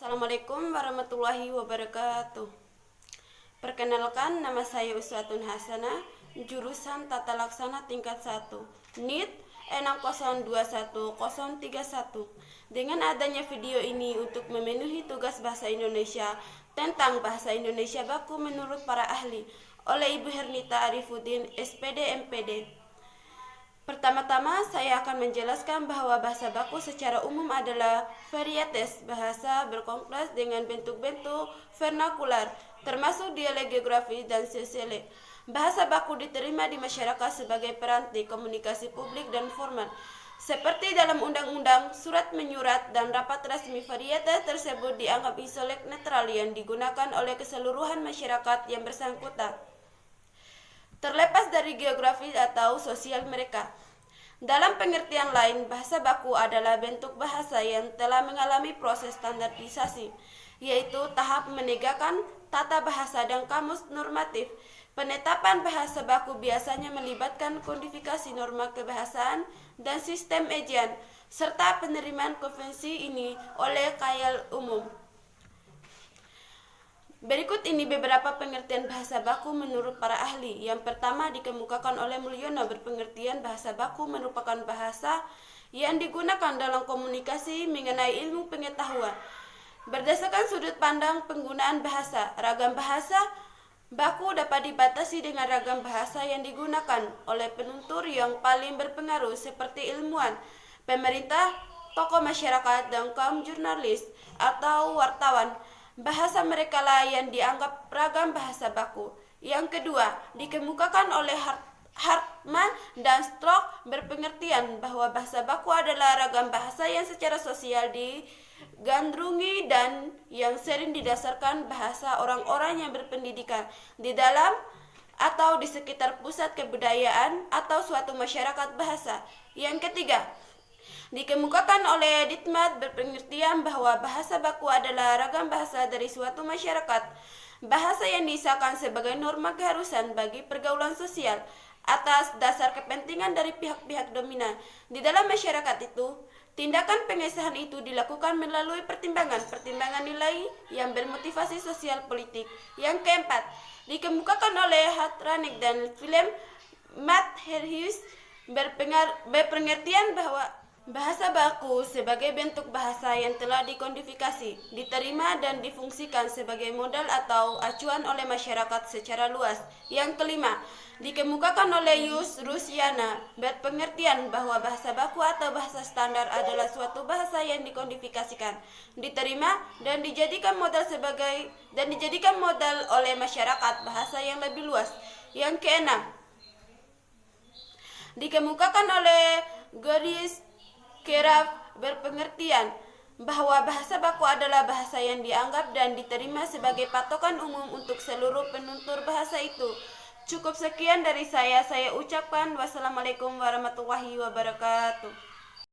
Assalamualaikum warahmatullahi wabarakatuh. Perkenalkan, nama saya Uswatun Hasanah, jurusan Tata Laksana tingkat 1, NIT 6021031. Dengan adanya video ini untuk memenuhi tugas bahasa Indonesia tentang bahasa Indonesia baku menurut para ahli oleh Ibu Hernita Arifuddin, SPD MPD. Pertama-tama, saya akan menjelaskan bahwa bahasa baku secara umum adalah varietas bahasa berkompleks dengan bentuk-bentuk vernakular, termasuk dialek, geografis, dan sosiolek. Bahasa baku diterima di masyarakat sebagai peranti komunikasi publik dan formal. Seperti dalam undang-undang, surat menyurat, dan rapat resmi, varietas tersebut dianggap isolek netral yang digunakan oleh keseluruhan masyarakat yang bersangkutan, terlepas dari geografis atau sosial mereka. Dalam pengertian lain, bahasa baku adalah bentuk bahasa yang telah mengalami proses standarisasi, yaitu tahap menegakkan tata bahasa dan kamus normatif. Penetapan bahasa baku biasanya melibatkan kodifikasi norma kebahasaan dan sistem ejaan, serta penerimaan konvensi ini oleh khayal umum. Berikut ini beberapa pengertian bahasa baku menurut para ahli. Yang pertama dikemukakan oleh Mulyono, berpengertian bahasa baku merupakan bahasa yang digunakan dalam komunikasi mengenai ilmu pengetahuan. Berdasarkan sudut pandang penggunaan bahasa, ragam bahasa baku dapat dibatasi dengan ragam bahasa yang digunakan oleh penutur yang paling berpengaruh seperti ilmuwan, pemerintah, tokoh masyarakat, dan kaum jurnalis atau wartawan. Bahasa mereka lah yang dianggap ragam bahasa baku. Yang kedua, dikemukakan oleh Hartman dan Strock, berpengertian bahwa bahasa baku adalah ragam bahasa yang secara sosial digandrungi dan yang sering didasarkan bahasa orang-orang yang berpendidikan di dalam atau di sekitar pusat kebudayaan atau suatu masyarakat bahasa. Yang ketiga, dikemukakan oleh Ditmat, berpengertian bahwa bahasa baku adalah ragam bahasa dari suatu masyarakat, bahasa yang disahkan sebagai norma keharusan bagi pergaulan sosial atas dasar kepentingan dari pihak-pihak dominan. Di dalam masyarakat itu, tindakan pengesahan itu dilakukan melalui pertimbangan nilai yang bermotivasi sosial politik. Yang keempat, dikemukakan oleh Hatranek dan Willem Matherhuis, berpengertian bahwa bahasa baku sebagai bentuk bahasa yang telah dikodifikasi, diterima dan difungsikan sebagai modal atau acuan oleh masyarakat secara luas. Yang kelima, dikemukakan oleh Yus Rusiana, berpengertian bahwa bahasa baku atau bahasa standar adalah suatu bahasa yang dikodifikasikan, diterima dan dijadikan modal oleh masyarakat bahasa yang lebih luas. Yang keenam, dikemukakan oleh Goris Keraf, berpengertian bahwa bahasa baku adalah bahasa yang dianggap dan diterima sebagai patokan umum untuk seluruh penutur bahasa itu. Cukup sekian dari saya ucapkan wassalamualaikum warahmatullahi wabarakatuh.